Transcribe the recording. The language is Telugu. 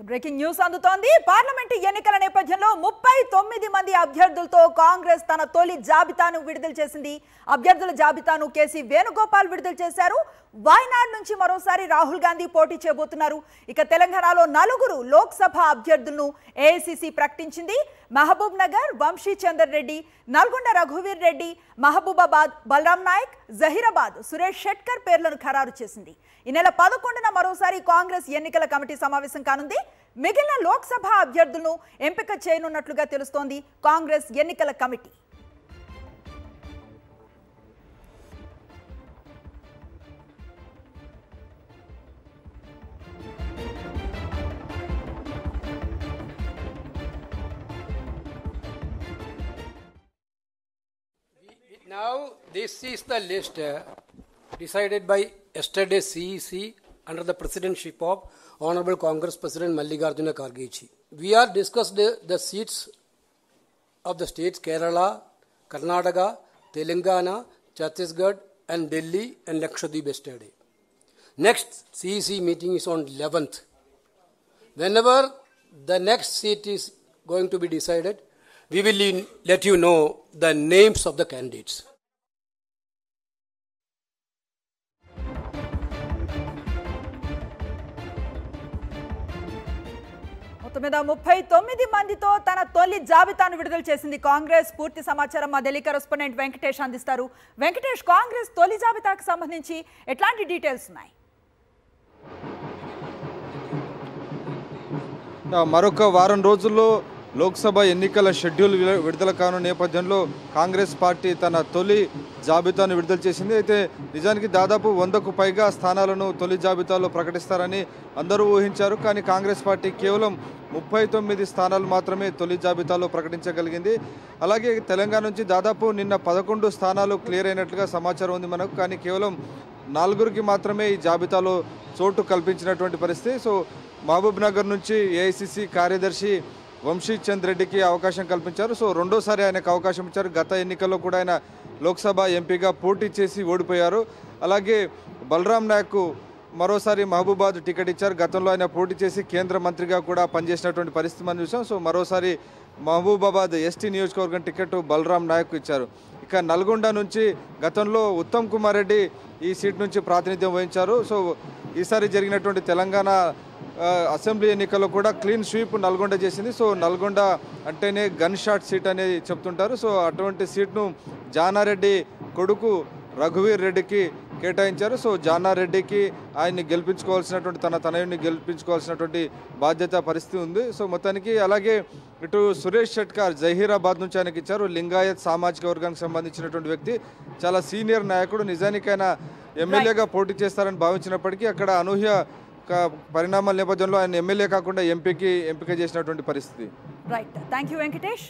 బ్రేకింగ్ న్యూస్ అందుతోంది. పార్లమెంటు ఎన్నికల నేపథ్యంలో 39 మంది అభ్యర్థులతో కాంగ్రెస్ తన తొలి జాబితాను విడుదల చేసింది. అభ్యర్థుల జాబితాను కేసీ వేణుగోపాల్ విడుదల చేశారు. వాయనాడ్ నుంచి మరోసారి రాహుల్ గాంధీ పోటీ చేయబోతున్నారు. ఇక తెలంగాణలో 4 లోక్సభ అభ్యర్థులను ఏఐసీసీ ప్రకటించింది. మహబూబ్ నగర్ వంశీ చందర్ రెడ్డి, నల్గొండ రఘువీర్ రెడ్డి, మహబూబాబాద్ బలరాం నాయక్, జహీరాబాద్ సురేష్ షెట్కర్ పేర్లను ఖరారు చేసింది. ఈ నెల 11న మరోసారి కాంగ్రెస్ ఎన్నికల కమిటీ సమావేశం కానుంది. మిగిలిన లోక్సభ అభ్యర్థులను ఎంపిక చేయనున్నట్లుగా తెలుస్తోంది కాంగ్రెస్ ఎన్నికల committee. Now this is the list decided by yesterday's CEC under the presidency of Honorable Congress President Mallikarjuna Kharge ji. We are discussed the seats of the states Kerala, Karnataka, Telangana, Chhattisgarh and Delhi and Lakshadweep yesterday. Next CEC meeting is on 11th. Whenever the next seat is going to be decided, we will let you know the names of the candidates. మొత్తం మీద 39 మందితో తన తొలి జాబితాను విడుదల చేసింది కాంగ్రెస్. పూర్తి సమాచారం మా ఢిల్లీ కరెస్పాండెంట్ వెంకటేష్ అందిస్తారు. వెంకటేష్, కాంగ్రెస్ తొలి జాబితాకు సంబంధించి ఎట్లాంటి డీటెయిల్స్ ఉన్నాయి? మరొక వారం రోజుల్లో లోక్సభ ఎన్నికల షెడ్యూల్ విడుదల కానున్న నేపథ్యంలో కాంగ్రెస్ పార్టీ తన తొలి జాబితాను విడుదల చేసింది. అయితే నిజానికి దాదాపు 100కు పైగా స్థానాలను తొలి జాబితాలో ప్రకటిస్తారని అందరూ ఊహించారు. కానీ కాంగ్రెస్ పార్టీ కేవలం 39 స్థానాలు మాత్రమే తొలి జాబితాలో ప్రకటించగలిగింది. అలాగే తెలంగాణ నుంచి దాదాపు నిన్న 11 స్థానాలు క్లియర్ అయినట్లుగా సమాచారం ఉంది మనకు. కానీ కేవలం 4కి మాత్రమే ఈ జాబితాలో చోటు కల్పించినటువంటి పరిస్థితి. సో మహబూబ్ నగర్ నుంచి ఏఐసిసి కార్యదర్శి వంశీ చంద్ రెడ్డికి అవకాశం కల్పించారు. సో రెండోసారి ఆయనకు అవకాశం ఇచ్చారు. గత ఎన్నికల్లో కూడా ఆయన లోక్సభ ఎంపీగా పోటీ చేసి ఓడిపోయారు. అలాగే బలరాం నాయక్ మరోసారి మహబూబాద్ టికెట్ ఇచ్చారు. గతంలో ఆయన పోటీ చేసి కేంద్ర మంత్రిగా కూడా పనిచేసినటువంటి పరిస్థితి మనం చూసాం. సో మరోసారి మహబూబాబాద్ ఎస్టీ నియోజకవర్గం టికెట్ బలరాం నాయక్ ఇచ్చారు. ఇక నల్గొండ నుంచి గతంలో ఉత్తమ్ కుమార్ రెడ్డి ఈ సీట్ నుంచి ప్రాతినిధ్యం వహించారు. సో ఈసారి జరిగినటువంటి తెలంగాణ అసెంబ్లీ ఎన్నికల్లో కూడా క్లీన్ స్వీప్ నల్గొండ చేసింది. సో నల్గొండ అంటేనే గన్ షాట్ సీట్ అనేది చెప్తుంటారు. సో అటువంటి సీట్ను జానారెడ్డి కొడుకు రఘువీర్ రెడ్డికి కేటాయించారు. సో జానారెడ్డికి ఆయన్ని గెలిపించుకోవాల్సినటువంటి తన తనయుడిని గెలిపించుకోవాల్సినటువంటి బాధ్యత పరిస్థితి ఉంది. సో మొత్తానికి అలాగే ఇటు సురేష్ షెట్కర్ జహీరాబాద్ నుంచి ఆయనకి ఇచ్చారు. లింగాయత్ సామాజిక వర్గానికి సంబంధించినటువంటి వ్యక్తి, చాలా సీనియర్ నాయకుడు. నిజానికి ఆయన ఎమ్మెల్యేగా పోటీ చేస్తారని భావించినప్పటికీ అక్కడ అనూహ్య పరిణామాల నేపథ్యంలో ఆయన ఎమ్మెల్యే కాకుండా ఎంపిక చేసినటువంటి పరిస్థితి. Right, thank you Venkatesh.